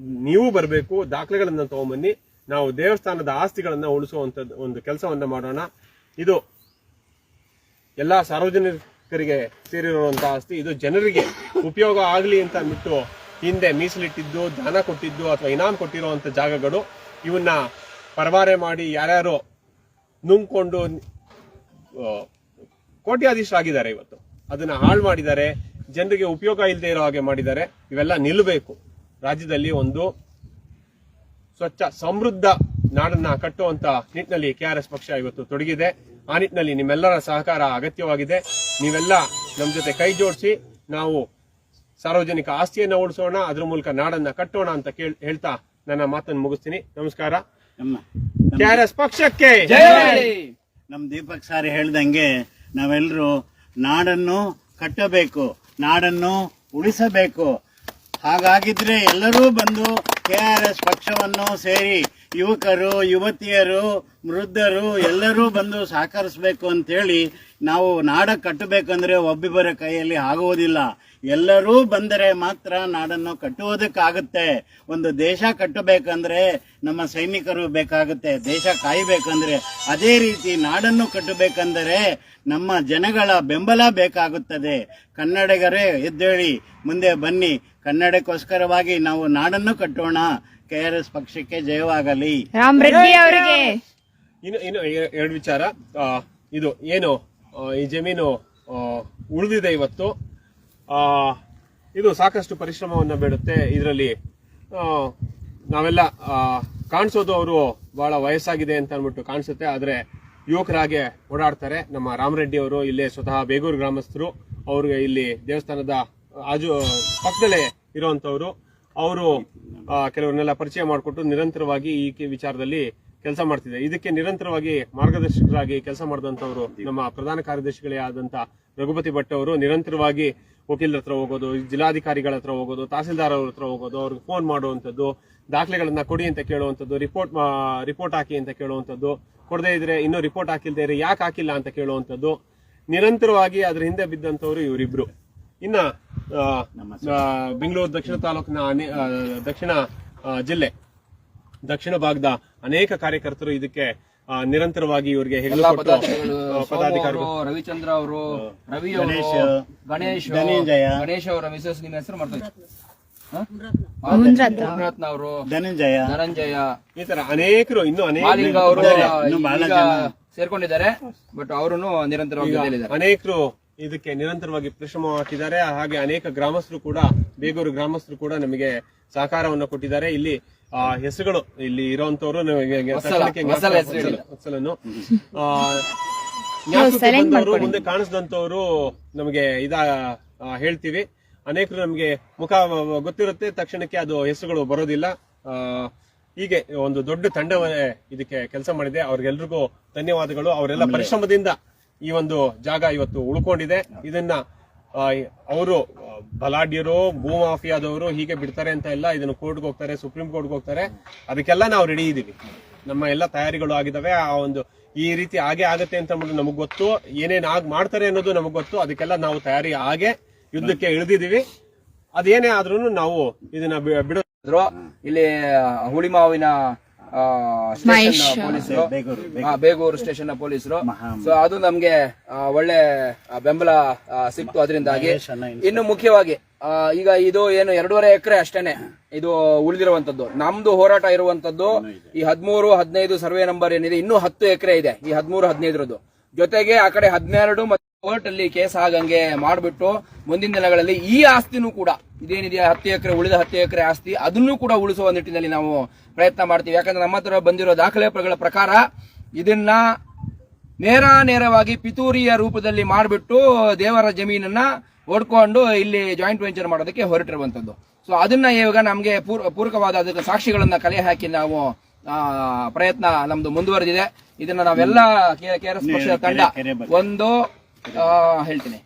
ನೀವು ಬರಬೇಕು, ದಾಖಲೆಗಳನ್ನ ತಗೊಂಬನ್ನಿ. ನಾವು ದೇವಸ್ಥಾನದ ಆಸ್ತಿಗಳನ್ನ ಉಳಿಸುವಂತದ್ದು ಒಂದು ಕೆಲಸವನ್ನ ಮಾಡೋಣ. ಇದು ಎಲ್ಲಾ ಸಾರ್ವಜನಿಕರಿಗೆ ಸೇರಿರುವಂತಹ ಆಸ್ತಿ. ಇದು ಜನರಿಗೆ ಉಪಯೋಗ ಆಗಲಿ ಅಂತ ಅಂದ್ಬಿಟ್ಟು ಹಿಂದೆ ಮೀಸಲಿಟ್ಟಿದ್ದು, ದಾನ ಕೊಟ್ಟಿದ್ದು ಅಥವಾ ಇನಾಮ್ ಕೊಟ್ಟಿರುವಂತ ಜಾಗಗಳು. ಇವನ್ನ ಪರವಾರೆ ಮಾಡಿ ಯಾರ್ಯಾರು ನುಂಗ್ಕೊಂಡು ಕೋಟ್ಯಾಧೀಶರಾಗಿದ್ದಾರೆ. ಇವತ್ತು ಅದನ್ನ ಹಾಳು ಮಾಡಿದ್ದಾರೆ, ಜನರಿಗೆ ಉಪಯೋಗ ಇಲ್ಲದೆ ಇರೋ ಹಾಗೆ ಮಾಡಿದ್ದಾರೆ. ಇವೆಲ್ಲ ನಿಲ್ಲಬೇಕು. ರಾಜ್ಯದಲ್ಲಿ ಒಂದು ಸ್ವಚ್ಛ ಸಮೃದ್ಧ ನಾಡನ್ನ ಕಟ್ಟುವಂತ ನಿಟ್ಟಿನಲ್ಲಿ KRS ಪಕ್ಷ ಇವತ್ತು ತೊಡಗಿದೆ. ಆ ನಿಟ್ಟಿನಲ್ಲಿ ನಿಮ್ಮೆಲ್ಲರ ಸಹಕಾರ ಅಗತ್ಯವಾಗಿದೆ. ನೀವೆಲ್ಲ ನಮ್ಮ ಜೊತೆ ಕೈ ಜೋಡಿಸಿ ನಾವು ಸಾರ್ವಜನಿಕ ಆಸ್ತಿಯನ್ನ ಉಳಿಸೋಣ, ಅದ್ರ ಮೂಲಕ ನಾಡನ್ನ ಕಟ್ಟೋಣ ಅಂತ ಹೇಳ್ತಾ ನನ್ನ ಮಾತನ್ನು ಮುಗಿಸ್ತೀನಿ. ನಮಸ್ಕಾರ. KRS ಪಕ್ಷಕ್ಕೆ
ನಮ್ ದೀಪಕ್ ಸಾರಿ ಹೇಳ್ದಂಗೆ ನಾವೆಲ್ಲರೂ ನಾಡನ್ನು ಕಟ್ಟಬೇಕು, ನಾಡನ್ನು ಉಳಿಸಬೇಕು. ಹಾಗಾಗಿದ್ರೆ ಎಲ್ಲರೂ ಬಂದು KRS ಪಕ್ಷವನ್ನು ಸೇರಿ ಯುವಕರು, ಯುವತಿಯರು, ವೃದ್ಧರು ಎಲ್ಲರೂ ಬಂದು ಸಹಕರಿಸಬೇಕು ಅಂತೇಳಿ ನಾವು ನಾಡ ಕಟ್ಟಬೇಕಂದ್ರೆ ಒಬ್ಬಿಬ್ಬರ ಕೈಯಲ್ಲಿ ಆಗುವುದಿಲ್ಲ. ಎಲ್ಲರೂ ಬಂದರೆ ಮಾತ್ರ ನಾಡನ್ನು ಕಟ್ಟುವುದಕ್ಕಾಗುತ್ತೆ. ಒಂದು ದೇಶ ಕಟ್ಟಬೇಕಂದ್ರೆ ನಮ್ಮ ಸೈನಿಕರು ಬೇಕಾಗುತ್ತೆ, ದೇಶ ಕಾಯಬೇಕಂದ್ರೆ. ಅದೇ ರೀತಿ ನಾಡನ್ನು ಕಟ್ಟಬೇಕಂದರೆ ನಮ್ಮ ಜನಗಳ ಬೆಂಬಲ ಬೇಕಾಗುತ್ತದೆ. ಕನ್ನಡಿಗರೇ ಎದ್ದೇಳಿ ಮುಂದೆ ಬನ್ನಿ, ಕನ್ನಡಕ್ಕೋಸ್ಕರವಾಗಿ ನಾವು ನಾಡನ್ನು ಕಟ್ಟೋಣ. KRS ಪಕ್ಷಕ್ಕೆ ಜಯವಾಗಲಿ.
ರಾಮ್ ರೆಡ್ಡಿ ಅವರಿಗೆ
ಇನ್ನು ಎರಡು ವಿಚಾರ. ಇದು ಏನು ಈ ಜಮೀನು ಉಳಿದಿದೆ ಇವತ್ತು, ಇದು ಸಾಕಷ್ಟು ಪರಿಶ್ರಮವನ್ನ ಬೇಡುತ್ತೆ. ಇದರಲ್ಲಿ ನಾವೆಲ್ಲ ಕಾಣಿಸೋದು ಅವರು ಬಹಳ ವಯಸ್ಸಾಗಿದೆ ಅಂತ ಅಂದ್ಬಿಟ್ಟು ಕಾಣಿಸುತ್ತೆ, ಆದ್ರೆ ಯುವಕರಾಗೆ ಓಡಾಡ್ತಾರೆ. ನಮ್ಮ ರಾಮರೆಡ್ಡಿ ಅವರು ಇಲ್ಲೇ ಸ್ವತಃ ಬೇಗೂರು ಗ್ರಾಮಸ್ಥರು. ಅವ್ರಿಗೆ ಇಲ್ಲಿ ದೇವಸ್ಥಾನದ ಪಕ್ಕದಲ್ಲೇ ಇರುವಂತವ್ರು. ಅವರು ಕೆಲವರನ್ನೆಲ್ಲ ಪರಿಚಯ ಮಾಡಿಕೊಟ್ಟು ನಿರಂತರವಾಗಿ ಈ ವಿಚಾರದಲ್ಲಿ ಕೆಲಸ ಮಾಡ್ತಿದ್ದಾರೆ. ಇದಕ್ಕೆ ನಿರಂತರವಾಗಿ ಮಾರ್ಗದರ್ಶಕರಾಗಿ ಕೆಲಸ ಮಾಡಿದಂತವರು ನಮ್ಮ ಪ್ರಧಾನ ಕಾರ್ಯದರ್ಶಿಗಳೇ ಆದಂತ ರಘುಪತಿ ಭಟ್ ಅವರು. ನಿರಂತರವಾಗಿ ವಕೀಲರ ಹತ್ರ ಹೋಗೋದು, ಜಿಲ್ಲಾಧಿಕಾರಿಗಳ ಹತ್ರ ಹೋಗೋದು, ತಹಸೀಲ್ದಾರ್ ಅವ್ರ ಹತ್ರ ಹೋಗೋದು, ಅವ್ರಿಗೆ ಫೋನ್ ಮಾಡುವಂತದ್ದು, ದಾಖಲೆಗಳನ್ನ ಕೊಡಿ ಅಂತ ಕೇಳುವಂತದ್ದು, ರಿಪೋರ್ಟ್ ಹಾಕಿ ಅಂತ ಕೇಳುವಂತದ್ದು, ಕೊಡದೇ ಇದ್ರೆ ಇನ್ನೂ ರಿಪೋರ್ಟ್ ಹಾಕಿಲ್ದೇ ಇದ್ರೆ ಯಾಕೆ ಹಾಕಿಲ್ಲ ಅಂತ ಕೇಳುವಂತದ್ದು. ನಿರಂತರವಾಗಿ ಅದ್ರ ಹಿಂದೆ ಬಿದ್ದಂತವ್ರು ಇವರಿಬ್ರು. ಇನ್ನ ಬೆಂಗಳೂರು ದಕ್ಷಿಣ ತಾಲೂಕಿನ ದಕ್ಷಿಣ ಜಿಲ್ಲೆ ದಕ್ಷಿಣ ಭಾಗದ ಅನೇಕ ಕಾರ್ಯಕರ್ತರು ಇದಕ್ಕೆ ನಿರಂತರವಾಗಿ ಇವರಿಗೆ
ಪದಾಧಿಕಾರಿಗಳು ರವಿಚಂದ್ರ ಅವರು, ರವಿ ಅವರು, ಗಣೇಶ್ ಅವರ ಮಿಸಸ್, ನಿಮ್ಮ ಹೆಸರು ಮಾಡ್ತಾರೆ, ಮುನ್ರತ್ನ ಅವರು, ಧನಂಜಯ, ಈ ತರ ಅನೇಕರು ಇನ್ನೂ ಅನೇಕ ಅವರು ಸೇರ್ಕೊಂಡಿದ್ದಾರೆ. ಬಟ್ ಅವರು ನಿರಂತರವಾಗಿ ಅನೇಕರು ಇದಕ್ಕೆ ನಿರಂತರವಾಗಿ ಪರಿಶ್ರಮ ಹಾಕಿದ್ದಾರೆ. ಹಾಗೆ ಅನೇಕ ಗ್ರಾಮಸ್ಥರು ಕೂಡ, ಬೇಗೂರು ಗ್ರಾಮಸ್ಥರು ಕೂಡ ನಮಗೆ ಸಹಕಾರವನ್ನು ಕೊಟ್ಟಿದ್ದಾರೆ. ಇಲ್ಲಿ ಹೆಸರುಗಳು ಇಲ್ಲಿ ಇರುವಂತವ್ರು ಮುಂದೆ ಕಾಣಿಸಿದಂತವ್ರು ನಮಗೆ ಹೇಳ್ತೀವಿ. ಅನೇಕರು ನಮಗೆ ಮುಖ ಗೊತ್ತಿರುತ್ತೆ, ತಕ್ಷಣಕ್ಕೆ ಅದು ಹೆಸರುಗಳು ಬರೋದಿಲ್ಲ. ಹೀಗೆ ಒಂದು ದೊಡ್ಡ ತಂಡವೇ ಇದಕ್ಕೆ ಕೆಲಸ ಮಾಡಿದೆ. ಅವ್ರಿಗೆಲ್ರಿಗೂ ಧನ್ಯವಾದಗಳು. ಅವರೆಲ್ಲ ಪರಿಶ್ರಮದಿಂದ ಈ ಒಂದು ಜಾಗ ಇವತ್ತು ಉಳ್ಕೊಂಡಿದೆ. ಇದನ್ನ ಅವರು ಬಲಾಢ್ಯರು, ಭೂಮಾಫಿಯಾದವರು ಹೀಗೆ ಬಿಡ್ತಾರೆ ಅಂತ ಇಲ್ಲ. ಇದನ್ನು ಕೋರ್ಟ್ಗೆ ಹೋಗ್ತಾರೆ, ಸುಪ್ರೀಂ ಕೋರ್ಟ್ಗೆ ಹೋಗ್ತಾರೆ. ಅದಕ್ಕೆಲ್ಲ ನಾವು ರೆಡಿ ಇದೀವಿ. ನಮ್ಮ ಎಲ್ಲ ತಯಾರಿಗಳು ಆಗಿದಾವೆ. ಆ ಒಂದು ಈ ರೀತಿ ಹಾಗೆ ಆಗತ್ತೆ ಅಂತ ನಮಗ್ ಗೊತ್ತು. ಏನೇನ್ ಮಾಡ್ತಾರೆ ಅನ್ನೋದು ನಮಗ್ ಗೊತ್ತು. ಅದಕ್ಕೆಲ್ಲ ನಾವು ತಯಾರಿ ಹಾಗೆ ಯುದ್ಧಕ್ಕೆ ಇಳಿದಿದೀವಿ. ಅದೇನೇ ಆದ್ರೂ ನಾವು ಇದನ್ನ ಬಿಡೋದ್ರು. ಇಲ್ಲಿ ಹುಳಿಮಾವಿನ ಪೊಲೀಸರು, ಬೇಗೂರು ಸ್ಟೇಷನ್ ನ ಪೊಲೀಸರು, ಸೊ ಅದು ನಮ್ಗೆ ಒಳ್ಳೆ ಬೆಂಬಲ ಸಿಕ್ತು. ಅದರಿಂದಾಗಿ ಇನ್ನು ಮುಖ್ಯವಾಗಿ ಈಗ ಇದು ಏನು 2.5 ಎಕರೆ ಅಷ್ಟೇನೆ ಇದು ಉಳಿದಿರುವಂತದ್ದು. ನಮ್ದು ಹೋರಾಟ ಇರುವಂತದ್ದು ಈ 13, 15 ಸರ್ವೆ ನಂಬರ್ ಏನಿದೆ, ಇನ್ನೂ 10 ಎಕರೆ ಇದೆ ಈ 13, 15 ಜೊತೆಗೆ ಆ ಕಡೆ 12 ಮತ್ತು ಕೋರ್ಟ್ ಅಲ್ಲಿ ಕೇಸ್ ಆಗಂಗೆ ಮಾಡ್ಬಿಟ್ಟು ಮುಂದಿನ ದಿನಗಳಲ್ಲಿ ಈ ಆಸ್ತಿನೂ ಕೂಡ ಇದೇನಿದೆ 10 ಎಕರೆ ಉಳಿದ 10 ಎಕರೆ ಆಸ್ತಿ ಅದನ್ನು ಕೂಡ ಉಳಿಸುವ ನಿಟ್ಟಿನಲ್ಲಿ ನಾವು ಪ್ರಯತ್ನ ಮಾಡ್ತೀವಿ. ಯಾಕಂದ್ರೆ ನಮ್ಮ ಹತ್ರ ಬಂದಿರೋ ದಾಖಲೆಗಳ ಪ್ರಕಾರ ಇದನ್ನ ನೇರವಾಗಿ ಪಿತೂರಿಯ ರೂಪದಲ್ಲಿ ಮಾಡಿಬಿಟ್ಟು ದೇವರ ಜಮೀನನ್ನ ಓಡ್ಕೊಂಡು ಇಲ್ಲಿ ಜಾಯಿಂಟ್ ವೆಂಚರ್ ಮಾಡೋದಕ್ಕೆ ಹೊರಟಿರುವಂತದ್ದು. ಸೊ ಅದನ್ನ ಇವಾಗ ನಮ್ಗೆ ಪೂರಕವಾದ ಅದಕ್ಕೆ ಸಾಕ್ಷಿಗಳನ್ನ ಕಲೆ ಹಾಕಿ ನಾವು ಪ್ರಯತ್ನ ನಮ್ದು ಮುಂದುವರೆದಿದೆ. ಇದನ್ನ ನಾವೆಲ್ಲ KRS ಪಕ್ಷದ ತಂಡ ಒಂದು ಹೇಳ್ತೀನಿ,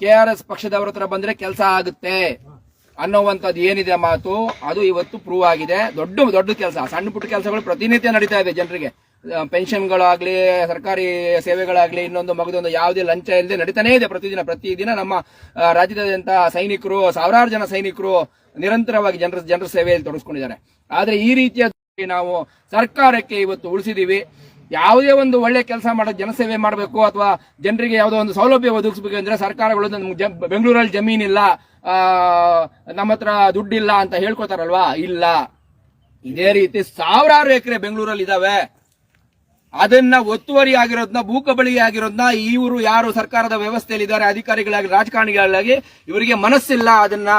KRS ಪಕ್ಷದವರ ಹತ್ರ ಬಂದ್ರೆ ಕೆಲಸ ಆಗುತ್ತೆ ಅನ್ನೋವಂಥದ್ದು ಏನಿದೆ ಮಾತು, ಅದು ಇವತ್ತು ಪ್ರೂವ್ ಆಗಿದೆ. ದೊಡ್ಡ ಕೆಲಸ, ಸಣ್ಣ ಪುಟ್ಟ ಕೆಲಸಗಳು ಪ್ರತಿನಿತ್ಯ ನಡೀತಾ ಇದೆ. ಜನರಿಗೆ ಪೆನ್ಷನ್ಗಳಾಗ್ಲಿ, ಸರ್ಕಾರಿ ಸೇವೆಗಳಾಗ್ಲಿ, ಇನ್ನೊಂದು ಮಗದೊಂದು ಯಾವುದೇ ಲಂಚ ಇಲ್ಲದೆ ನಡೀತಾನೇ ಇದೆ ಪ್ರತಿದಿನ. ನಮ್ಮ ರಾಜ್ಯದಾದ್ಯಂತ ಸೈನಿಕರು, ಸಾವಿರಾರು ಜನ ಸೈನಿಕರು ನಿರಂತರವಾಗಿ ಜನರ ಸೇವೆಯಲ್ಲಿ ತೊಡಗಿಸ್ಕೊಂಡಿದ್ದಾರೆ. ಆದ್ರೆ ಈ ರೀತಿಯ ನಾವು ಸರ್ಕಾರಕ್ಕೆ ಇವತ್ತು ಉಳಿಸಿದೀವಿ. ಯಾವುದೇ ಒಂದು ಒಳ್ಳೆ ಕೆಲಸ ಮಾಡೋದು ಜನಸೇವೆ ಮಾಡಬೇಕು ಅಥವಾ ಜನರಿಗೆ ಯಾವುದೋ ಒಂದು ಸೌಲಭ್ಯ ಒದಗಿಸಬೇಕು ಅಂದ್ರೆ ಸರ್ಕಾರಗಳು ಬೆಂಗಳೂರಲ್ಲಿ ಜಮೀನಿಲ್ಲ, ನಮ್ಮ ಹತ್ರ ದುಡ್ಡಿಲ್ಲ ಅಂತ ಹೇಳ್ಕೊತಾರಲ್ವಾ, ಇಲ್ಲ. ಇದೇ ರೀತಿ ಸಾವಿರಾರು ಎಕರೆ ಬೆಂಗಳೂರಲ್ಲಿ ಇದಾವೆ. ಅದನ್ನ ಒತ್ತುವರಿ ಆಗಿರೋದನ್ನ, ಭೂಕಬಳಿಗೆ ಆಗಿರೋದನ್ನ ಇವರು ಯಾರು ಸರ್ಕಾರದ ವ್ಯವಸ್ಥೆಯಲ್ಲಿ ಇದ್ದಾರೆ, ಅಧಿಕಾರಿಗಳಾಗಿ ರಾಜಕಾರಣಿಗಳಾಗಿ, ಇವರಿಗೆ ಮನಸ್ಸಿಲ್ಲ ಅದನ್ನ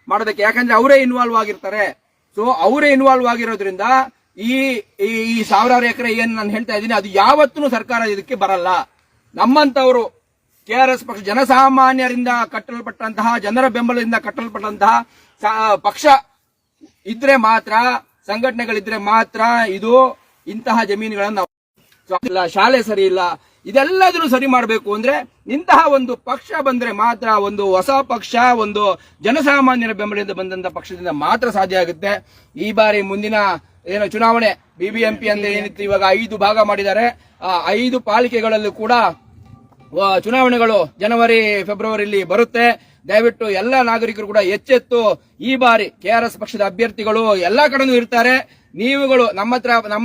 ಮಾಡೋದಕ್ಕೆ. ಯಾಕಂದ್ರೆ ಅವರೇ ಇನ್ವಾಲ್ವ್ ಆಗಿರ್ತಾರೆ. ಸೊ ಅವರೇ ಇನ್ವಾಲ್ವ್ ಆಗಿರೋದ್ರಿಂದ ಈ ಸಾವಿರಾರು ಎಕರೆ ಏನ್ ನಾನು ಹೇಳ್ತಾ ಇದ್ದೀನಿ ಅದು ಯಾವತ್ತೂ ಸರ್ಕಾರ ಇದಕ್ಕೆ ಬರಲ್ಲ. ನಮ್ಮಂತವರು KRS ಪಕ್ಷ ಜನಸಾಮಾನ್ಯರಿಂದ ಕಟ್ಟಲ್ಪಟ್ಟಂತಹ, ಜನರ ಬೆಂಬಲದಿಂದ ಕಟ್ಟಲ್ಪಟ್ಟಂತಹ ಪಕ್ಷ ಇದ್ರೆ ಮಾತ್ರ, ಸಂಘಟನೆಗಳಿದ್ರೆ ಮಾತ್ರ ಇದು ಇಂತಹ ಜಮೀನುಗಳನ್ನು ಶಾಲೆ ಸರಿ ಇಲ್ಲ, ಇದೆಲ್ಲದನ್ನು ಸರಿ ಮಾಡಬೇಕು ಅಂದ್ರೆ ಇಂತಹ ಒಂದು ಪಕ್ಷ ಬಂದ್ರೆ ಮಾತ್ರ, ಒಂದು ಹೊಸ ಪಕ್ಷ, ಒಂದು ಜನಸಾಮಾನ್ಯರ ಬೆಂಬಲದಿಂದ ಬಂದಂತ ಪಕ್ಷದಿಂದ ಮಾತ್ರ ಸಾಧ್ಯ ಆಗುತ್ತೆ. ಈ ಬಾರಿ ಮುಂದಿನ ಚುನಾವಣೆ BBMP ಅಂತ ಏನಿತ್ತು ಇವಾಗ 5 ಭಾಗ ಮಾಡಿದ್ದಾರೆ. ಆ 5 ಪಾಲಿಕೆಗಳಲ್ಲೂ ಕೂಡ ಚುನಾವಣೆಗಳು ಜನವರಿ ಫೆಬ್ರವರಿಯಲ್ಲಿ ಬರುತ್ತೆ. ದಯವಿಟ್ಟು ಎಲ್ಲ ನಾಗರಿಕರು ಕೂಡ ಎಚ್ಚೆತ್ತು ಈ ಬಾರಿ KRS ಪಕ್ಷದ ಅಭ್ಯರ್ಥಿಗಳು ಎಲ್ಲಾ ಕಡೆನೂ ಇರ್ತಾರೆ. ನೀವುಗಳು ನಮ್ಮ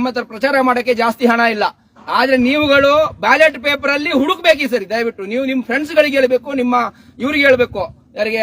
ಹತ್ರ ಪ್ರಚಾರ ಮಾಡಕ್ಕೆ ಜಾಸ್ತಿ ಹಣ ಇಲ್ಲ, ಆದ್ರೆ ನೀವುಗಳು ಬ್ಯಾಲೆಟ್ ಪೇಪರ್ ಅಲ್ಲಿ ಹುಡುಕ್ಬೇಕು. ಸರಿ, ದಯವಿಟ್ಟು ನೀವು ನಿಮ್ಮ ಫ್ರೆಂಡ್ಸ್ ಗಳಿಗೆ ಹೇಳ್ಬೇಕು, ನಿಮ್ಮ ಇವ್ರಿಗೆ ಹೇಳ್ಬೇಕು, ಯಾರಿಗೆ